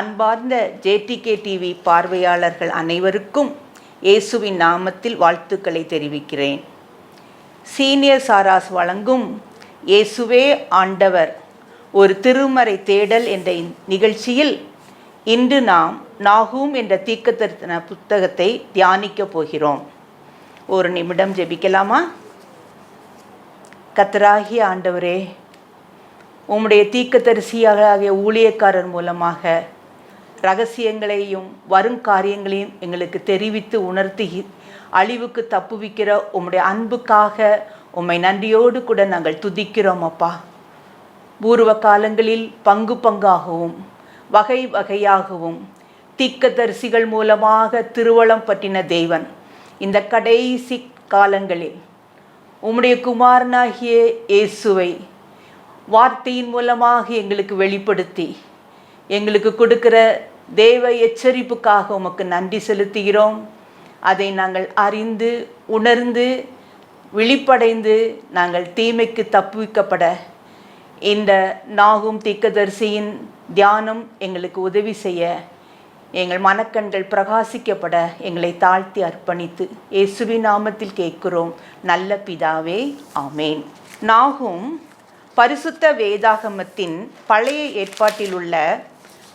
அன்பார்ந்த JDK TV பார்வையாளர்கள் அனைவருக்கும் இயேசுவின் நாமத்தில் வாழ்த்துக்களை தெரிவிக்கிறேன். சீனியர் சாராஸ் வழங்கும் இயேசுவே ஆண்டவர் ஒரு திருமறை தேடல் என்ற நிகழ்ச்சியில் இன்று நாம் நாகூம் என்ற தீர்க்கதரிசன புத்தகத்தை தியானிக்கப் போகிறோம். ஒரு நிமிடம் ஜெபிக்கலாமா? கர்த்தராகிய ஆண்டவரே, உம்முடைய தீர்க்கதரிசியாகிய ஊழியக்காரர் மூலமாக ரகசியங்களையும் வருங்காரியங்களையும் எங்களுக்கு தெரிவித்து உணர்த்தி அழிவுக்கு தப்புவிக்கிற உம்முடைய அன்புக்காக உம்மை நன்றியோடு கூட நாங்கள் துதிக்கிறோம் அப்பா. பூர்வ காலங்களில் பங்கு பங்காகவும் வகை வகையாகவும் தீர்க்கதரிசிகள் மூலமாக திருவளம் பற்றின தேவன் இந்த கடைசி காலங்களில் உம்முடைய குமாரனாகிய இயேசுவை வார்த்தையின் மூலமாக எங்களுக்கு வெளிப்படுத்தி எங்களுக்கு கொடுக்கிற தேவ எச்சரிப்புக்காக உமக்கு நன்றி செலுத்துகிறோம். அதை நாங்கள் அறிந்து உணர்ந்து விழிப்படைந்து நாங்கள் தீமைக்கு தப்புவிக்கப்பட இந்த நாகூம் தீர்க்கதரிசியின் தியானம் எங்களுக்கு உதவி செய்ய எங்கள் மனக்கண்கள் பிரகாசிக்கப்பட எங்களை தாழ்த்தி அர்ப்பணித்து இயேசுவின் நாமத்தில் கேட்கிறோம் நல்ல பிதாவே, ஆமேன். நாகூம் பரிசுத்த வேதாகமத்தின் பழைய ஏற்பாட்டில் உள்ள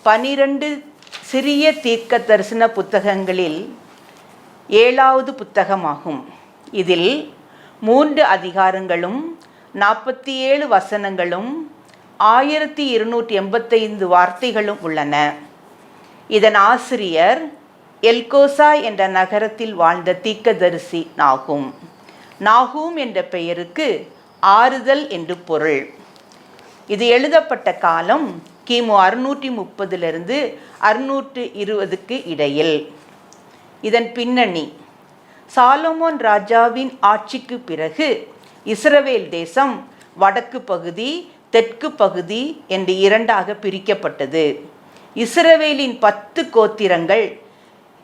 12 சிறிய தீர்க்க தரிசன புத்தகங்களில் 7வது புத்தகமாகும். இதில் 3 அதிகாரங்களும் 47 வசனங்களும் 1285 வார்த்தைகளும் உள்ளன. இதன் ஆசிரியர் எல்கோசா என்ற நகரத்தில் வாழ்ந்த தீர்க்கதரிசி நாகூம். நாகூம் என்ற பெயருக்கு ஆறுதல் என்று பொருள். இது எழுதப்பட்ட காலம் கிமு 630 620 இடையில். இதன் பின்னணி: சாலமோன் ராஜாவின் ஆட்சிக்கு பிறகு இஸ்ரவேல் தேசம் வடக்கு பகுதி தெற்கு பகுதி என்று 2ஆக பிரிக்கப்பட்டது. இஸ்ரவேலின் 10 கோத்திரங்கள்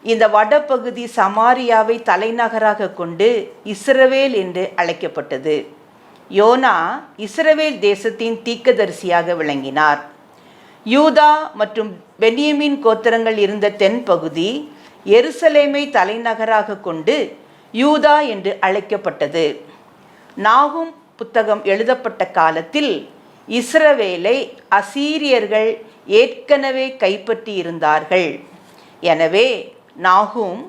இந்த வடபகுதி சமாரியாவை தலைநகராக கொண்டு இஸ்ரவேல் என்று அழைக்கப்பட்டது. யோனா இஸ்ரவேல் தேசத்தின் தீர்க்கதரிசியாக விளங்கினார். யூதா மற்றும் பென்யமீன் கோத்திரங்கள் இருந்த தென்பகுதி எருசலேமை தலைநகராக கொண்டு யூதா என்று அழைக்கப்பட்டது. நாகூம் புத்தகம் எழுதப்பட்ட காலத்தில் இஸ்ரவேலை அசீரியர்கள் ஏற்கனவே கைப்பற்றி இருந்தார்கள். எனவே நாகூம்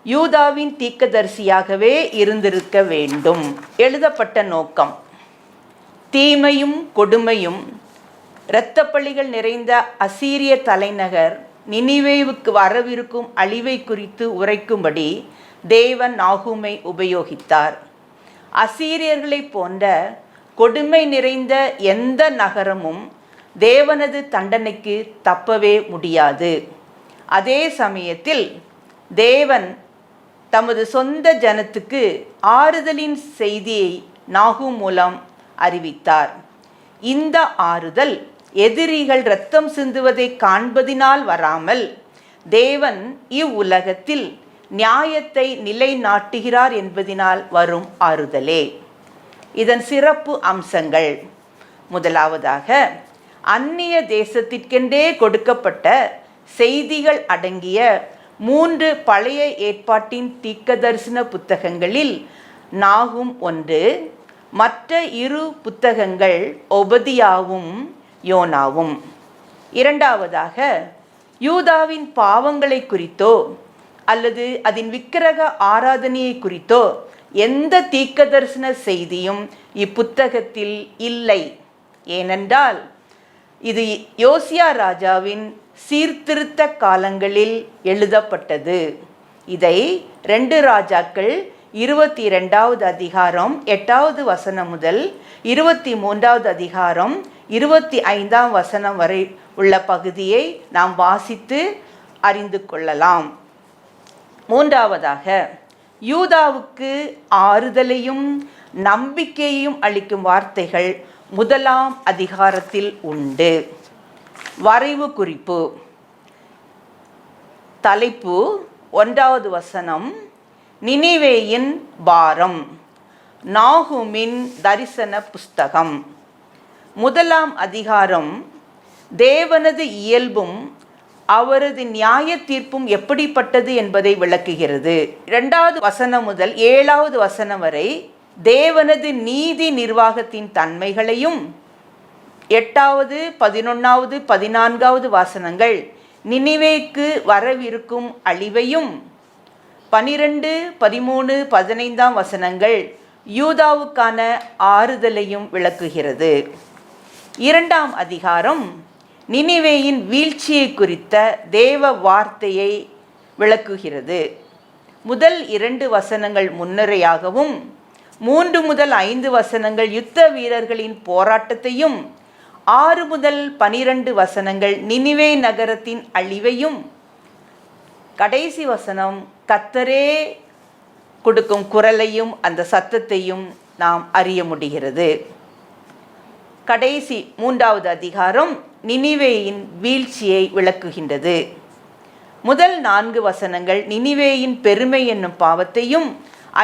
யூதாவின் தீர்க்கதரிசியாகவே இருந்திருக்க வேண்டும். எழுதப்பட்ட நோக்கம்: தீமையும் கொடுமையும் இரத்தப்பழிகள் நிறைந்த அசீரிய தலைநகர் நினிவேவுக்கு வரவிருக்கும் அழிவை குறித்து உரைக்கும்படி தேவன் நாகூமை உபயோகித்தார். அசீரியர்களைப் போன்ற கொடுமை நிறைந்த எந்த நகரமும் தேவனது தண்டனைக்கு தப்பவே முடியாது. அதே சமயத்தில் தேவன் தமது சொந்த ஜனத்துக்கு ஆறுதலின் செய்தியை நாகூம் மூலம் அறிவித்தார். இந்த ஆறுதல் எதிரிகள் இரத்தம் சிந்துவதை காண்பதினால் வராமல் தேவன் இவ்வுலகத்தில் நியாயத்தை நிலைநாட்டுகிறார் என்பதினால் வரும் ஆறுதலே. இதன் சிறப்பு அம்சங்கள்: முதலாவதாக, அந்நிய தேசத்திற்கென்றே கொடுக்கப்பட்ட செய்திகள் அடங்கிய 3 பழைய ஏற்பாட்டின் தீர்க்கதரிசன புத்தகங்களில் நாகூம் ஒன்று. மற்ற 2 புத்தகங்கள் ஒபதியாவும் யோனாவும். இரண்டாவதாக, யூதாவின் பாவங்களை குறித்தோ அல்லது அதன் விக்கிரக ஆராதனையை குறித்தோ எந்த தீர்க்கதரிசன செய்தியும் இப்புத்தகத்தில் இல்லை. ஏனென்றால் இது யோசியா ராஜாவின் சீர்திருத்த காலங்களில் எழுதப்பட்டது. இதை 2 ராஜாக்கள் 22வது அதிகாரம் 8வது வசனம் முதல் 23வது அதிகாரம் 25ஆம் வசனம் வரை உள்ள பகுதியை நாம் வாசித்து அறிந்து கொள்ளலாம். மூன்றாவதாக, யூதாவுக்கு ஆறுதலையும் நம்பிக்கையையும் அளிக்கும் வார்த்தைகள் 1ஆம் அதிகாரத்தில் உண்டு. வரைவு குறிப்பு: தலைப்பு 1வது வசனம்: நினிவேயின் பாரம். நாகூமின் தரிசன புஸ்தகம். 1ஆம் அதிகாரம் தேவனது இயல்பும் அவரது நியாய தீர்ப்பும் எப்படிப்பட்டது என்பதை விளக்குகிறது. 2வது வசனம் முதல் 7வது வசனம் வரை தேவனது நீதி நிர்வாகத்தின் தன்மைகளையும், 8வது 11வது 14வது வசனங்கள் நினிவேக்கு வரவிருக்கும் அழிவையும், 12, 13, 15ஆம் வசனங்கள் யூதாவுக்கான ஆறுதலையும் விளக்குகிறது. 2ஆம் அதிகாரம் நினிவேயின் வீழ்ச்சியை குறித்த தேவ வார்த்தையை விளக்குகிறது. முதல் 2 வசனங்கள் முன்னுரையாகவும், 3 முதல் 5 வசனங்கள் யுத்த வீரர்களின் போராட்டத்தையும், 6 முதல் 12 வசனங்கள் நினிவே நகரத்தின் அழிவையும், கடைசி வசனம் கர்த்தரே கொடுக்கும் குரலையும் அந்த சத்தத்தையும் நாம் அறிய முடிகிறது. கடைசி 3வது அதிகாரம் நினிவேயின் வீழ்ச்சியை விளக்குகின்றது. முதல் 4 வசனங்கள் நினிவேயின் பெருமை என்னும் பாவத்தையும்,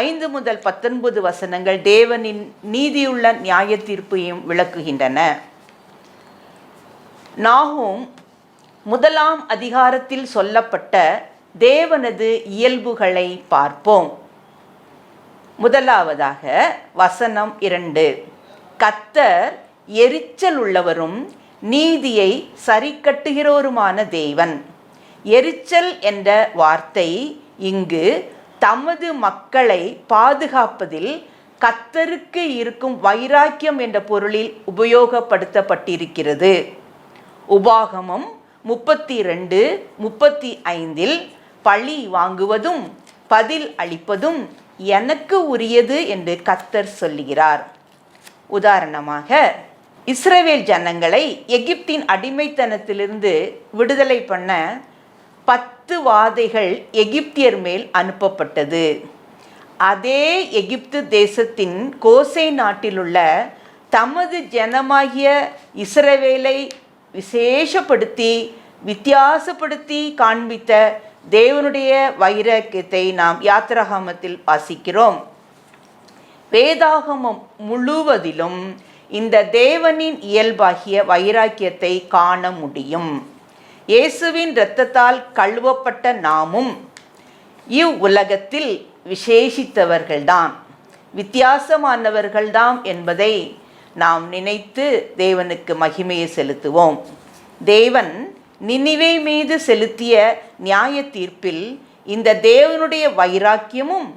5 முதல் 19 வசனங்கள் தேவனின் நீதியுள்ள நியாய தீர்ப்பையும் விளக்குகின்றன. நாகூம் 1ஆம் அதிகாரத்தில் சொல்லப்பட்ட தேவனது இயல்புகளை பார்ப்போம். முதலாவதாக வசனம் 2, கர்த்தர் எரிச்சல் உள்ளவரும் நீதியை சரிக்கட்டுகிறோருமான தேவன். எரிச்சல் என்ற வார்த்தை இங்கு தமது மக்களை பாதுகாப்பதில் கர்த்தருக்கு இருக்கும் வைராக்கியம் என்ற பொருளில் உபயோகப்படுத்தப்பட்டிருக்கிறது. உபாகமம் 32, 35 பழி வாங்குவதும் பதில் அளிப்பதும் எனக்கு உரியது என்று கர்த்தர் சொல்லுகிறார். உதாரணமாக, இஸ்ரவேல் ஜனங்களை எகிப்தின் அடிமைத்தனத்திலிருந்து விடுதலை பண்ண 10 வாதைகள் எகிப்தியர் மேல் அனுப்பப்பட்டது. அதே எகிப்து தேசத்தின் கோசை நாட்டிலுள்ள தமது ஜனமாகிய இஸ்ரவேலை வித்தியாசப்படுத்தி காண்பித்த தேவனுடைய வைராக்கியத்தை நாம் யாத்திராகமத்தில் வாசிக்கிறோம். வேதாகமம் முழுவதிலும் இந்த தேவனின் இயல்பாகிய வைராக்கியத்தை காண முடியும். இயேசுவின் இரத்தத்தால் கழுவப்பட்ட நாமும் இவ்வுலகத்தில் விசேஷித்தவர்கள்தான், வித்தியாசமானவர்கள்தான் என்பதை நாம் நினைத்து தேவனுக்கு மகிமையை செலுத்துவோம். தேவன் நினிவே மீது செலுத்திய நியாய தீர்ப்பில் இந்த தேவனுடைய வைராக்கியமும்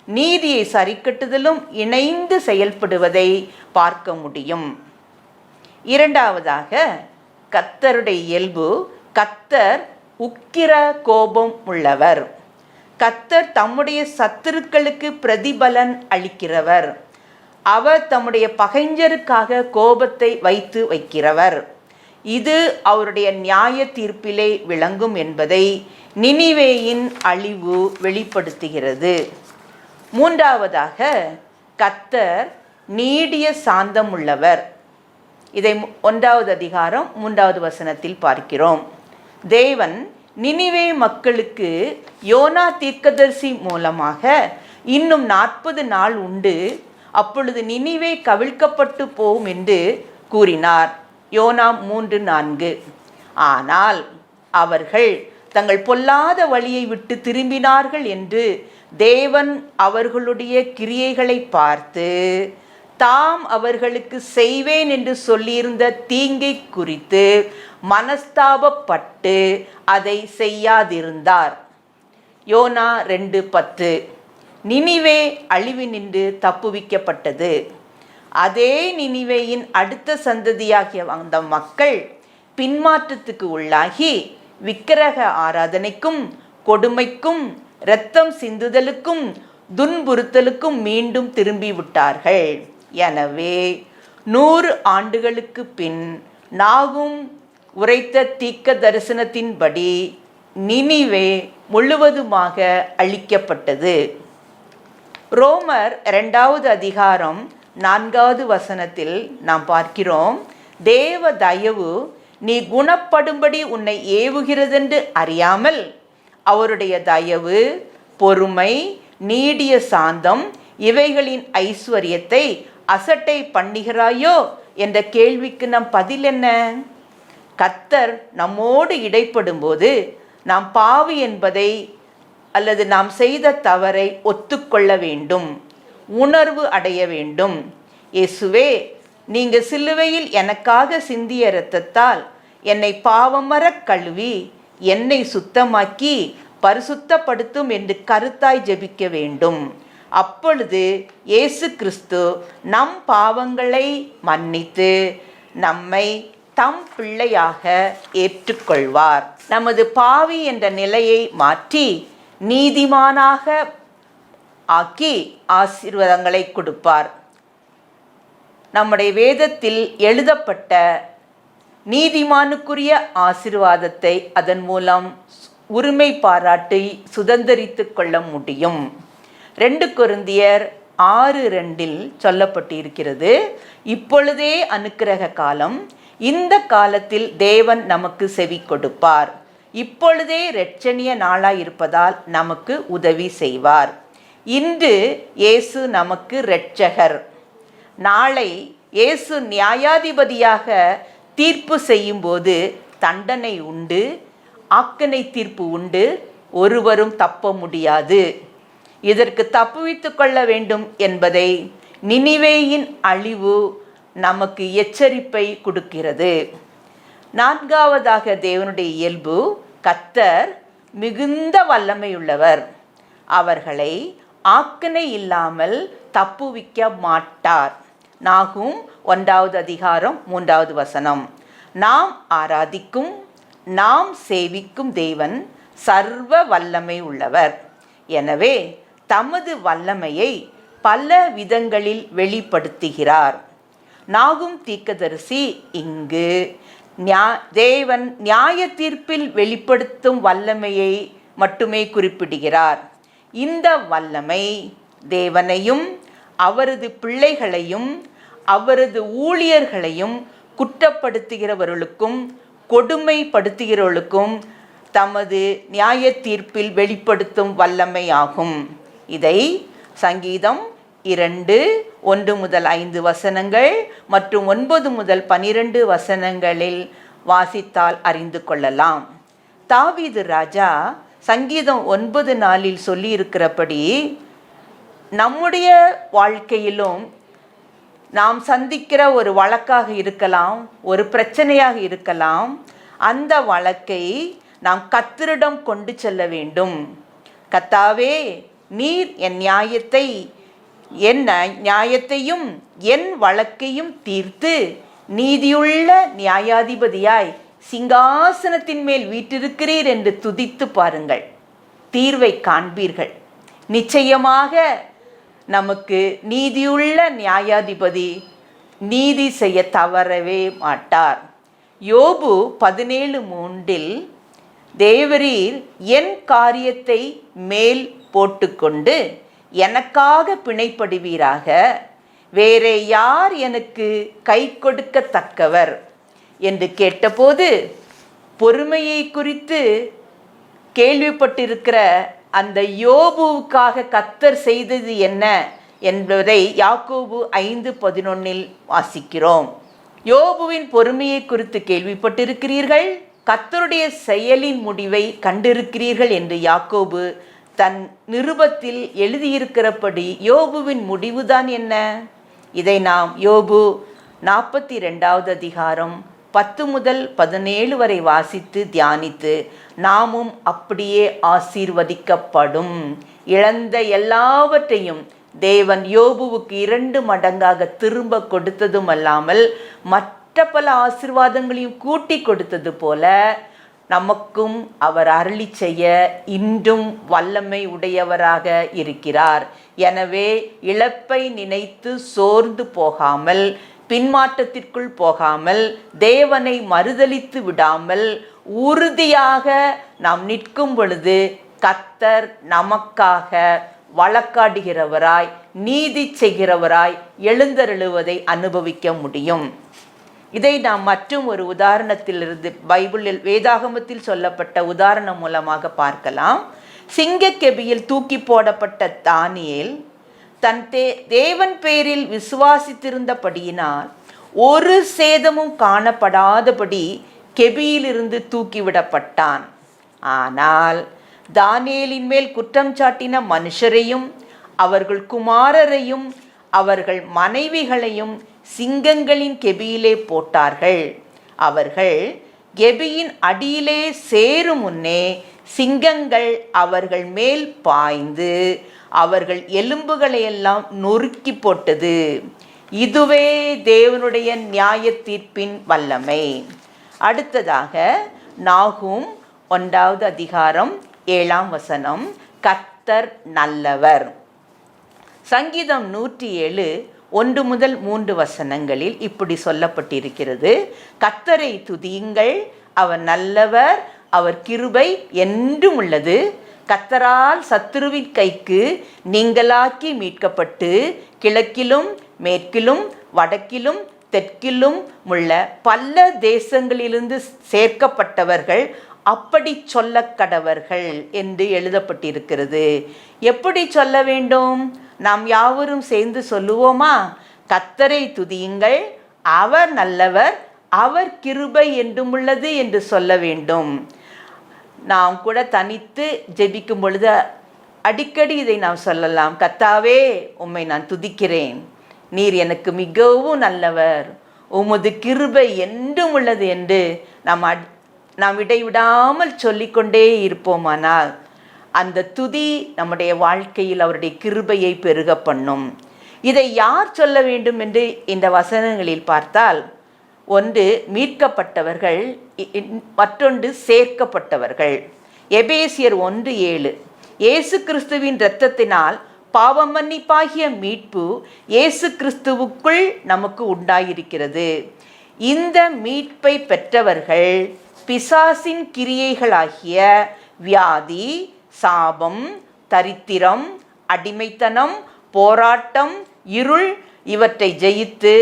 நீதியை சரிக்கட்டுதலும் இணைந்து செயல்படுவதை பார்க்க முடியும். 2வதாக, கர்த்தருடைய இயல்பு, கர்த்தர் உக்கிர கோபம் உள்ளவர். கர்த்தர் தம்முடைய சத்துருக்களுக்கு பிரதிபலன் அளிக்கிறவர். அவர் தம்முடைய பகைஞருக்காக கோபத்தை வைக்கிறவர். இது அவருடைய நியாய தீர்ப்பிலே விளங்கும் என்பதை நினிவேயின் அழிவு வெளிப்படுத்துகிறது. 3வதாக, கர்த்தர் நீடிய சாந்தம் உள்ளவர். இதை 1வது அதிகாரம் 3வது வசனத்தில் பார்க்கிறோம். தேவன் நினிவே மக்களுக்கு யோனா தீர்க்கதரிசி மூலமாக இன்னும் 40 நாள் உண்டு, அப்பொழுது நினிவே கவிழ்க்கப்பட்டு போகும் என்று கூறினார். யோனா 3:4. ஆனால் அவர்கள் தங்கள் பொல்லாத வழியை விட்டு திரும்பினார்கள் என்று தேவன் அவர்களுடைய கிரியைகளை பார்த்து தாம் அவர்களுக்கு செய்வேன் என்று சொல்லியிருந்த தீங்கை குறித்து மனஸ்தாபப்பட்டு அதை செய்யாதிருந்தார். யோனா 2:10. நினிவே அழிவினின்று தப்புவிக்கப்பட்டது. அதே நினிவேயின் அடுத்த சந்ததியாகிய அந்த மக்கள் பின்மாற்றத்துக்கு உள்ளாகி விக்கிரக ஆராதனைக்கும் கொடுமைக்கும் இரத்தம் சிந்துதலுக்கும் துன்புறுத்தலுக்கும் மீண்டும் திரும்பிவிட்டார்கள். எனவே 100 ஆண்டுகளுக்கு பின் நாகும் உரைத்த தீர்க்க தரிசனத்தின்படி நினிவே முழுவதுமாக அழிக்கப்பட்டது. ரோமர் 2வது அதிகாரம் 4வது வசனத்தில் நாம் பார்க்கிறோம், தேவ தயவு நீ குணப்படும்படி உன்னை ஏவுகிறதென்று அறியாமல் அவருடைய தயவு, பொறுமை, நீடிய சாந்தம் இவைகளின் ஐஸ்வர்யத்தை அசட்டை பண்ணுகிறாயோ என்ற கேள்விக்கு நம் பதில் என்ன? கர்த்தர் நம்மோடு இடைப்படும்போது நாம் பாவி என்பதை அல்லது நாம் செய்த தவறை ஒத்துக்கொள்ள வேண்டும், உணர்வு அடைய வேண்டும். இயேசுவே, நீங்கள் சிலுவையில் எனக்காக சிந்திய இரத்தத்தால் என்னை பாவமற கழுவி என்னை சுத்தமாக்கி பரிசுத்தப்படுத்தும் என்று கருத்தாய் ஜெபிக்க வேண்டும். அப்பொழுது இயேசு கிறிஸ்து நம் பாவங்களை மன்னித்து நம்மை தம் பிள்ளையாக ஏற்றுக்கொள்வார். நமது பாவி என்ற நிலையை மாற்றி நீதிமானாக ஆக்கி ஆசீர்வாதங்களை கொடுப்பார். நம்முடைய வேதத்தில் எழுதப்பட்ட நீதிமானுக்குரிய ஆசீர்வாதத்தை அதன் மூலம் உரிமை பாராட்டி சுதந்திரித்து கொள்ள முடியும். 2 கொரிந்தியர் 6:2 சொல்லப்பட்டிருக்கிறது, இப்பொழுதே அனுக்கிரக காலம், இந்த காலத்தில் தேவன் நமக்கு செவி கொடுப்பார். இப்பொழுதே இரட்சணிய நாளாயிருப்பதால் நமக்கு உதவி செய்வார். இன்று இயேசு நமக்கு இரட்சகர். நாளை இயேசு நியாயாதிபதியாக தீர்ப்பு செய்யும்போது தண்டனை உண்டு, ஆக்கனை தீர்ப்பு உண்டு. ஒருவரும் தப்ப முடியாது. இதற்கு தப்புவித்து கொள்ள வேண்டும் என்பதை நினிவேயின் அழிவு நமக்கு எச்சரிப்பை கொடுக்கிறது. 4வதாக தேவனுடைய இயல்பு, கர்த்தர் மிகுந்த வல்லமையுள்ளவர். அவர்களை ஆக்கனை இல்லாமல் தப்புவிக்க மாட்டார். நாகும் 1வது அதிகாரம் 3வது வசனம். நாம் ஆராதிக்கும், நாம் சேவிக்கும் தேவன் சர்வ வல்லமை உள்ளவர். எனவே தமது வல்லமையை பல விதங்களில் வெளிப்படுத்துகிறார். நாகும் தீர்க்கதரிசி இங்கு தேவன் நியாய தீர்ப்பில் வெளிப்படுத்தும் வல்லமையை மட்டுமே குறிப்பிடுகிறார். இந்த வல்லமை தேவனையும் அவரது பிள்ளைகளையும் அவரது ஊழியர்களையும் குற்றப்படுத்துகிறவர்களுக்கும் கொடுமைப்படுத்துகிறவர்களுக்கும் தமது நியாய தீர்ப்பில் வெளிப்படுத்தும் வல்லமையாகும். இதை சங்கீதம் 2:1-5 வசனங்கள் மற்றும் 9-12 வசனங்களில் வாசித்தால் அறிந்து கொள்ளலாம். தாவீது ராஜா சங்கீதம் 9:4 சொல்லி இருக்கிறபடி நம்முடைய வாழ்க்கையிலும் நாம் சந்திக்கிற ஒரு வழக்காக இருக்கலாம், ஒரு பிரச்சனையாக இருக்கலாம். அந்த வழக்கை நாம் கர்த்தரிடம் கொண்டு செல்ல வேண்டும். கர்த்தாவே, நீர் என் நியாயத்தையும் என் வழக்கையும் தீர்த்து நீதியுள்ள நியாயாதிபதியாய் சிங்காசனத்தின் மேல் வீற்றிருக்கிறீர் என்று துதித்து பாருங்கள். தீர்வை காண்பீர்கள். நிச்சயமாக நமக்கு நீதியுள்ள நியாயாதிபதி நீதி செய்ய தவறவே மாட்டார். யோபு 17:3 தேவரீர் என் காரியத்தை மேல் போட்டுக்கொண்டு எனக்காக பிணைப்படுவீராக, வேறே யார் எனக்கு கை கொடுக்கத்தக்கவர் என்று கேட்டபோது பொறுமையை குறித்து கேள்விப்பட்டிருக்கிற அந்த யோபுவுக்காக கர்த்தர் செய்தது என்ன என்பதை யாக்கோபு 5:11 வாசிக்கிறோம். யோபுவின் பொறுமையை குறித்து கேள்விப்பட்டிருக்கிறீர்கள், கர்த்தருடைய செயலின் முடிவை கண்டிருக்கிறீர்கள் என்று யாக்கோபு தன் நிருபத்தில் எழுதியிருக்கிறபடி யோபுவின் முடிவுதான் என்ன? இதை நாம் யோபு 42வது அதிகாரம் 10-17 வரை வாசித்து தியானித்து நாமும் அப்படியே ஆசீர்வதிக்கப்படும். இழந்த எல்லாவற்றையும் தேவன் யோபுவுக்கு 2 மடங்காக திரும்ப கொடுத்ததும் அல்லாமல் மற்ற பல ஆசீர்வாதங்களையும் கூட்டி கொடுத்தது போல நமக்கும் அவர் அருளி செய்ய இன்றும் வல்லமை உடையவராக இருக்கிறார். எனவே இழப்பை நினைத்து சோர்ந்து போகாமல், பின்மாற்றத்திற்குள் போகாமல், தேவனை மறுதலித்து விடாமல் உறுதியாக நாம் நிற்கும் பொழுது கர்த்தர் நமக்காக வழக்காடுகிறவராய், நீதி செய்கிறவராய் எழுந்தருளுவதை அனுபவிக்க முடியும். இதை நாம் மற்றும் ஒரு உதாரணத்திலிருந்து பைபிளில் வேதாகமத்தில் சொல்லப்பட்ட உதாரணம் மூலமாக பார்க்கலாம். சிங்கக்கெபியில் தூக்கி போடப்பட்ட தானியேல் தன் தேவன் பேரில் விசுவாசித்திருந்தபடியினால் ஒரு சேதமும் காணப்படாதபடி கெபியிலிருந்து தூக்கிவிடப்பட்டான். ஆனால் தானியேலின் மேல் குற்றம் சாட்டின மனுஷரையும் அவர்கள் குமாரரையும் அவர்கள் மனைவிகளையும் சிங்கங்களின் கெபியிலே போட்டார்கள். அவர்கள் கெபியின் அடியிலே சேரும் முன்னே சிங்கங்கள் அவர்கள் மேல் பாய்ந்து அவர்கள் எலும்புகளையெல்லாம் நொறுக்கி போட்டது. இதுவே தேவனுடைய நியாய தீர்ப்பின் வல்லமை. அடுத்ததாக நாகூம் 1வது அதிகாரம் 7ஆம் வசனம். கர்த்தர் நல்லவர். சங்கீதம் 107 1 முதல் 3 வசனங்களில் இப்படி சொல்லப்பட்டிருக்கிறது. கர்த்தரை துதியுங்கள், அவர் நல்லவர், அவர் கிருபை என்றும் உள்ளது. கர்த்தரால் சத்துருவின் கைக்கு நீங்களாக்கி மீட்கப்பட்டு கிழக்கிலும் மேற்கிலும் வடக்கிலும் தெற்கிலும் உள்ள பல தேசங்களிலிருந்து சேர்க்கப்பட்டவர்கள் அப்படி சொல்ல கடவர்கள் என்று எழுதப்பட்டிருக்கிறது. எப்படி சொல்ல வேண்டும்? நாம் யாவரும் சேர்ந்து சொல்லுவோமா? கர்த்தரை துதியுங்கள், அவர் நல்லவர், அவர் கிருபை என்றும் உள்ளது என்று சொல்ல வேண்டும். நாம் கூட தனித்து ஜெபிக்கும் பொழுது அடிக்கடி இதை நாம் சொல்லலாம். கர்த்தாவே, உம்மை நான் துதிக்கிறேன், நீர் எனக்கு மிகவும் நல்லவர், உமது கிருபை என்றும் உள்ளது என்று நாம் இடைவிடாமல் சொல்லிக்கொண்டே இருப்போமானால் அந்த துதி நம்முடைய வாழ்க்கையில் அவருடைய கிருபையை பெருக பண்ணும். இதை யார் சொல்ல வேண்டும் என்று இந்த வசனங்களில் பார்த்தால், ஒன்று மீட்கப்பட்டவர்கள், மற்றொன்று சேர்க்கப்பட்டவர்கள். எபேசியர் 1:7 இயேசு கிறிஸ்துவின் இரத்தத்தினால் பாவம் மன்னிப்பாகிய மீட்பு இயேசு கிறிஸ்துவுக்குள் நமக்கு உண்டாயிருக்கிறது. இந்த மீட்பை பெற்றவர்கள் பிசாசின் கிரியைகளாகிய வியாதி, சாபம், தரித்திரம், அடிமைத்தனம், போராட்டம், இருள் இவற்றை ஜெயித்து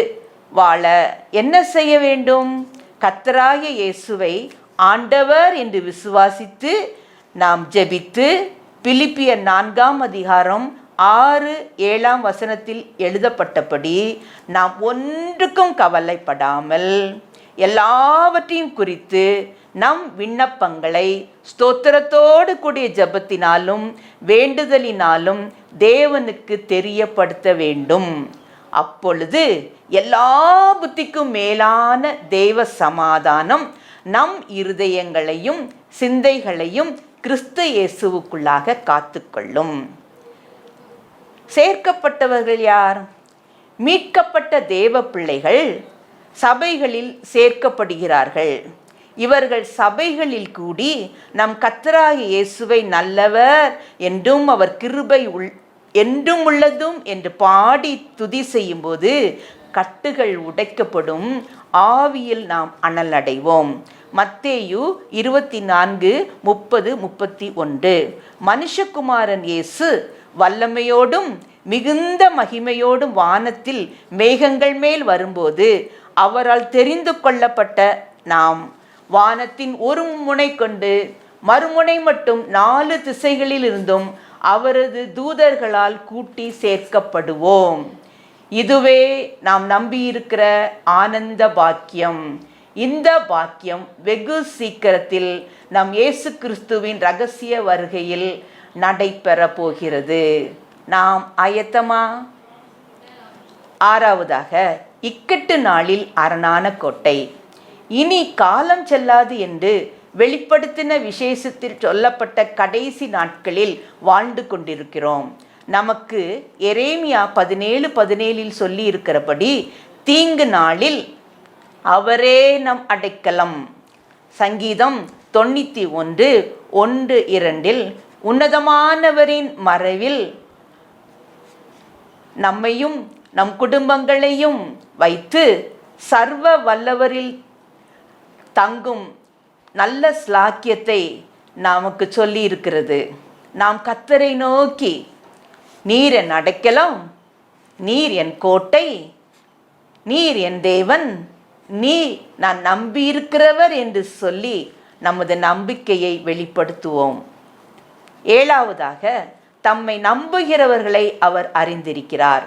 வாழ என்ன செய்ய வேண்டும்? கர்த்தராகிய இயேசுவை ஆண்டவர் என்று விசுவாசித்து நாம் ஜெபித்து, பிலிப்பியர் 4ஆம் அதிகாரம் 6-7ஆம் வசனத்தில் எழுதப்பட்டபடி நாம் ஒன்றுக்கும் கவலைப்படாமல் எல்லாவற்றையும் குறித்து நம் விண்ணப்பங்களை ஸ்தோத்திரத்தோடு கூடிய ஜெபத்தினாலும் வேண்டுதலினாலும் தேவனுக்கு தெரியப்படுத்த வேண்டும். அப்பொழுது எல்லா புத்திக்கும் மேலான தேவ சமாதானம் நம் இருதயங்களையும் சிந்தைகளையும் கிறிஸ்து இயேசுவுக்குள்ளாக காத்துக்கொள்ளும். சேர்க்கப்பட்டவர்கள் யார்? மீட்கப்பட்ட தேவ பிள்ளைகள் சபைகளில் சேர்க்கப்படுகிறார்கள். இவர்கள் சபைகளில் கூடி நம் கர்த்தராகிய இயேசுவை நல்லவர் என்றும் அவர் கிருபை என்றும் உள்ளதும் என்று பாடி துதி செய்யும்போது கட்டுகள் உடைக்கப்படும், ஆவியில் நாம் அனல் அடைவோம். மத்தேயு 24:30-31 மனுஷகுமாரன் இயேசு வல்லமையோடும் மிகுந்த மகிமையோடும் வானத்தில் மேகங்கள் மேல் வரும்போது அவரால் தெரிந்து கொள்ளப்பட்ட நாம் வானத்தின் ஒரு முனை கொண்டு மறுமுனை மட்டும் 4 திசைகளில் இருந்தும் அவரது தூதர்களால் கூட்டி சேர்க்கப்படுவோம். இதுவே நாம் நம்பியிருக்கிற ஆனந்த பாக்கியம். இந்த பாக்கியம் வெகு சீக்கிரத்தில் நம் இயேசு கிறிஸ்துவின் இரகசிய வருகையில் நடைபெற போகிறது. நாம் ஆயத்தமா? 6வதாக இக்கட்டு நாளில் அரணான கோட்டை. இனி காலம் செல்லாது என்று வெளிப்படுத்தின விசேஷத்தில் சொல்லப்பட்ட கடைசி நாட்களில் வாழ்ந்து கொண்டிருக்கிறோம். நமக்கு எரேமியா 17:17 சொல்லி இருக்கிறபடி தீங்கு நாளில் அவரே நம் அடைக்கலம். சங்கீதம் 91:1-2 உன்னதமானவரின் மறைவில் நம்மையும் நம் குடும்பங்களையும் வைத்து சர்வ வல்லவரில் தங்கும் நல்ல ஸ்லாக்கியத்தை நமக்கு சொல்லி இருக்கிறது. நாம் கர்த்தரை நோக்கி, நீர் என் அடைக்கலம், நீர் என் கோட்டை, நீர் என் தேவன், நீ நான் நம்பியிருக்கிறவர் என்று சொல்லி நமது நம்பிக்கையை வெளிப்படுத்துவோம். 7வதாக தம்மை நம்புகிறவர்களை அவர் அறிந்திருக்கிறார்.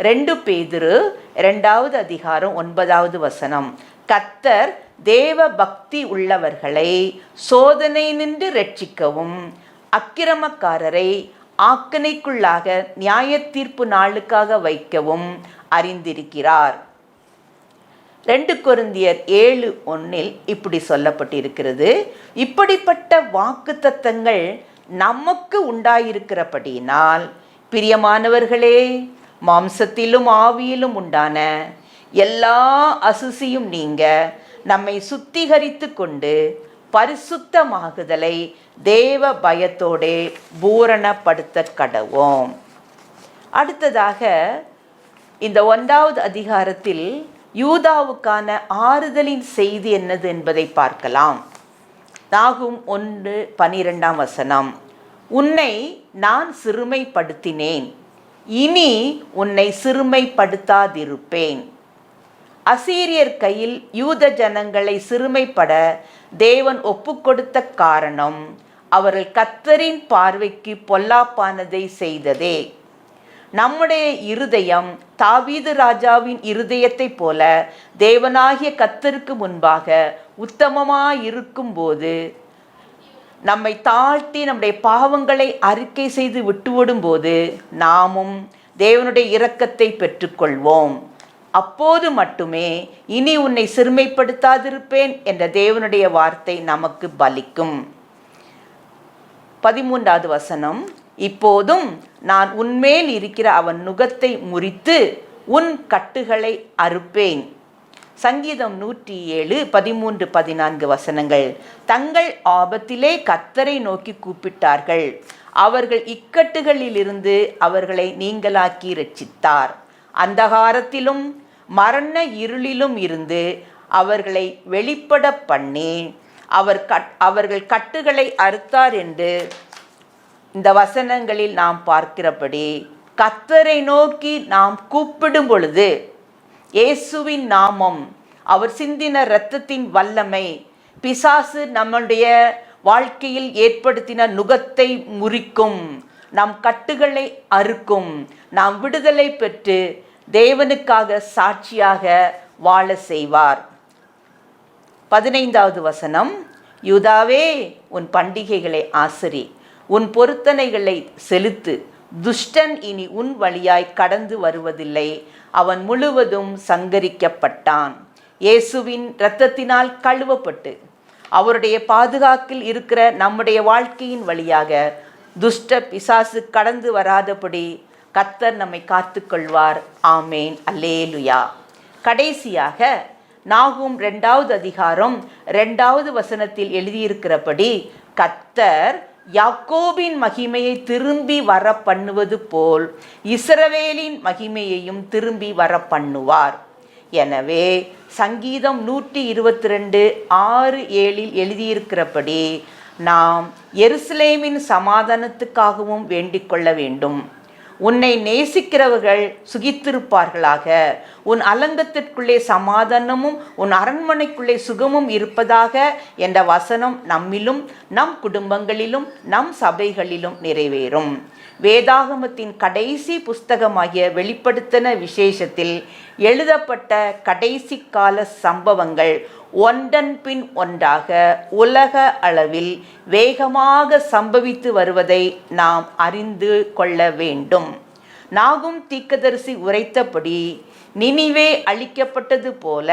2 பேதுரு 2ஆவது அதிகாரம் 9வது வசனம். கர்த்தர் தேவ பக்தி உள்ளவர்களை சோதனை நின்று ரட்சிக்கவும், அக்கிரமக்காரரை ஆக்கணைக்குள்ளாக நியாய தீர்ப்பு நாளுக்காக வைக்கவும் அறிந்திருக்கிறார். 2 கொரிந்தியர் 7:1 இப்படி சொல்லப்பட்டிருக்கிறது. இப்படிப்பட்ட வாக்குத்தத்தங்கள் நமக்கு உண்டாயிருக்கிறபடியினால், பிரியமானவர்களே, மாம்சத்திலும் ஆவியிலும் உண்டான எல்லா அசுசியும் நீங்க நம்மை சுத்திகரித்து கொண்டு பரிசுத்தமாகுதலை தேவ பயத்தோடே பூரணப்படுத்த கடவோம். அடுத்ததாக இந்த 1வது அதிகாரத்தில் யூதாவுக்கான ஆறுதலின் செய்தி என்னது என்பதை பார்க்கலாம். நாகும் 1:12 உன்னை நான் சிறுமைப்படுத்தினேன், இனி உன்னை சிறுமைப்படுத்தாதிருப்பேன். அசீரியர் கையில் யூத ஜனங்களை சிறுமைப்பட தேவன் ஒப்புக்கொடுத்த காரணம் அவர்கள் கர்த்தரின் பார்வைக்கு பொல்லாப்பானதை செய்ததே. நம்முடைய இருதயம் தாவீது ராஜாவின் இருதயத்தை போல தேவனாகிய கர்த்தருக்கு முன்பாக உத்தமமாயிருக்கும் போது, நம்மை தாழ்த்தி நம்முடைய பாவங்களை அறிக்கை செய்து விட்டுவிடும் போது நாமும் தேவனுடைய இரக்கத்தை பெற்றுக்கொள்வோம். அப்போது மட்டுமே இனி உன்னை சிறுமைப்படுத்தாதிருப்பேன் என்ற தேவனுடைய வார்த்தை நமக்கு பலிக்கும். 13 இப்போதும் நான் உன்மேல் இருக்கிற அவன் நுகத்தை முறித்து உன் கட்டுகளை அறுப்பேன். சங்கீதம் 107:13-14 தங்கள் ஆபத்திலே கர்த்தரை நோக்கி கூப்பிட்டார்கள், அவர்கள் இக்கட்டுகளிலிருந்து அவர்களை நீங்களாக்கி இரட்சித்தார். அந்தகாரத்திலும் மரண இருளிலும் இருந்து அவர்களை வெளிப்பட பண்ணி அவர்கள் கட்டுகளை அறுத்தார் என்று இந்த வசனங்களில் நாம் பார்க்கிறபடி, கர்த்தரை நோக்கி நாம் கூப்பிடும் பொழுது இயேசுவின் நாமம், அவர் சிந்தின இரத்தத்தின் வல்லமை, பிசாசு நம்முடைய வாழ்க்கையில் ஏற்படுத்தின நுகத்தை முறிக்கும், நம் கட்டுகளை அறுக்கும், நாம் விடுதலை பெற்று தேவனுக்காக சாட்சியாக வாழ செய்வார். 15 யூதாவே, உன் பண்டிகைகளை ஆசரி, உன் பொருத்தனைகளை செலுத்து. துஷ்டன் இனி உன் வழியாய் கடந்து வருவதில்லை, அவன் முழுவதும் சங்கரிக்கப்பட்டான். இயேசுவின் இரத்தத்தினால் கழுவப்பட்டு அவருடைய பாதுகாப்பில் இருக்கிற நம்முடைய வாழ்க்கையின் வழியாக துஷ்ட பிசாசு கடந்து வராதபடி கர்த்தர் நம்மை காத்துக்கொள்வார். ஆமேன், அல்லேலுயா. கடைசியாக நாகும் 2வது அதிகாரம் 2 எழுதியிருக்கிறபடி, கர்த்தர் யாக்கோபின் மகிமையை திரும்பி வர பண்ணுவது போல் இஸ்ரவேலின் மகிமையையும் திரும்பி வர பண்ணுவார். எனவே சங்கீதம் 122:6-7 எழுதியிருக்கிறபடி நாம் எருசலேமின் சமாதானத்துக்காகவும் வேண்டிக் கொள்ள வேண்டும். உன்னை நேசிக்கிறவர்கள் சுகித்திருப்பார்களாக. உன் அலங்கத்திற்குள்ளே சமாதானமும் உன் அரண்மனைக்குள்ளே சுகமும் இருப்பதாக என்ற வசனம் நம்மிலும் நம் குடும்பங்களிலும் நம் சபைகளிலும் நிறைவேறும். வேதாகமத்தின் கடைசி புஸ்தகமாகிய வெளிப்படுத்தின விசேஷத்தில் எழுதப்பட்ட கடைசி கால சம்பவங்கள் ஒன்றன் பின் ஒன்றாக உலக அளவில் வேகமாக சம்பவித்து வருவதை நாம் அறிந்து கொள்ள வேண்டும். நாகும் தீர்க்கதரிசி உரைத்தபடி நினிவே அழிக்கப்பட்டது போல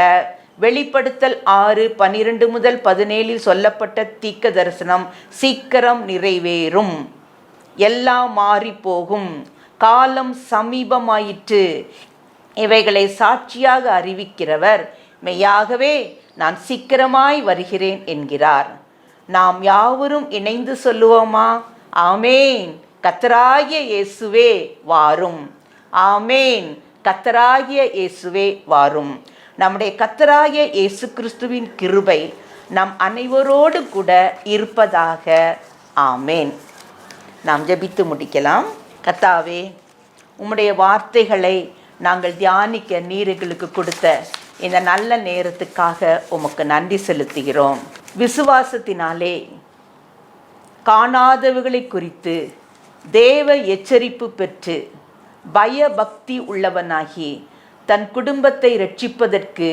வெளிப்படுத்தல் 6:12-17 சொல்லப்பட்ட தீர்க்க தரிசனம் சீக்கிரம் நிறைவேறும். எல்லாம் மாறி போகும், காலம் சமீபமாயிற்று. இவைகளை சாட்சியாக அறிவிக்கிறவர் மெய்யாகவே நான் சீக்கிரமாய் வருகிறேன் என்கிறார். நாம் யாவரும் இணைந்து சொல்லுவோமா? ஆமேன், கர்த்தராகிய இயேசுவே வாரும். ஆமேன், கர்த்தராகிய இயேசுவே வாரும். நம்முடைய கர்த்தராகிய இயேசு கிறிஸ்துவின் கிருபை நம் அனைவரோடு கூட இருப்பதாக. ஆமேன். நாம் ஜெபித்து முடிக்கலாம். கர்த்தாவே, உம்முடைய வார்த்தைகளை நாங்கள் தியானிக்க நீர் எங்களுக்கு கொடுத்த இந்த நல்ல நேரத்துக்காக உமக்கு நன்றி செலுத்துகிறோம். விசுவாசத்தினாலே காணாதவைகளை குறித்து தேவ எச்சரிப்பு பெற்று பயபக்தி உள்ளவனாகி தன் குடும்பத்தை இரட்சிப்பதற்கு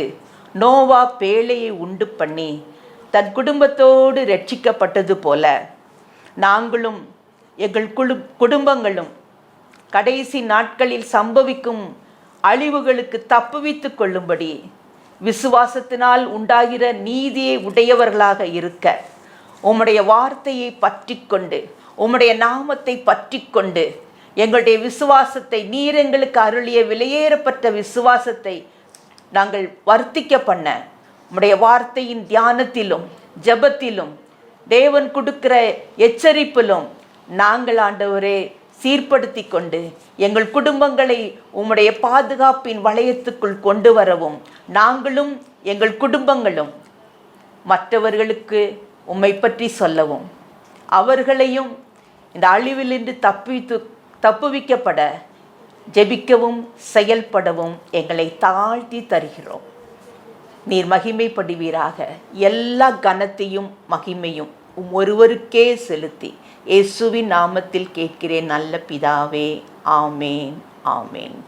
நோவா பேழையை உண்டு பண்ணி தன் குடும்பத்தோடு ரட்சிக்கப்பட்டது போல நாங்களும் எங்கள் குடும்பங்களும் கடைசி நாட்களில் சம்பவிக்கும் அழிவுகளுக்கு தப்புவித்து கொள்ளும்படி விசுவாசத்தினால் உண்டாகிற நீதியை உடையவர்களாக இருக்க உம்முடைய வார்த்தையை பற்றி கொண்டு உம்முடைய நாமத்தை பற்றி கொண்டு எங்களுடைய விசுவாசத்தை நீர் எங்களுக்கு அருளிய விலையேறப்பட்ட விசுவாசத்தை நாங்கள் வர்த்திக்க பண்ண உம்முடைய வார்த்தையின் தியானத்திலும் ஜெபத்திலும் தேவன் கொடுக்கிற எச்சரிப்பிலும் நாங்கள் ஆண்டவரே சீர்படுத்தி கொண்டு எங்கள் குடும்பங்களை உம்முடைய பாதுகாப்பின் வளையத்துக்குள் கொண்டு வரவும் நாங்களும் எங்கள் குடும்பங்களும் மற்றவர்களுக்கு உம்மை பற்றி சொல்லவும் அவர்களையும் இந்த அழிவிலிருந்து தப்புவிக்கப்பட ஜெபிக்கவும் செயல்படவும் எங்களை தாழ்த்தி தருகிறோம். நீர் மகிமைப்படுவீராக. எல்லா கனத்தையும் மகிமையும் ஒருவருக்கே செலுத்தி இயேசுவின் நாமத்தில் கேட்கிறேன் நல்ல பிதாவே. ஆமேன், ஆமேன்.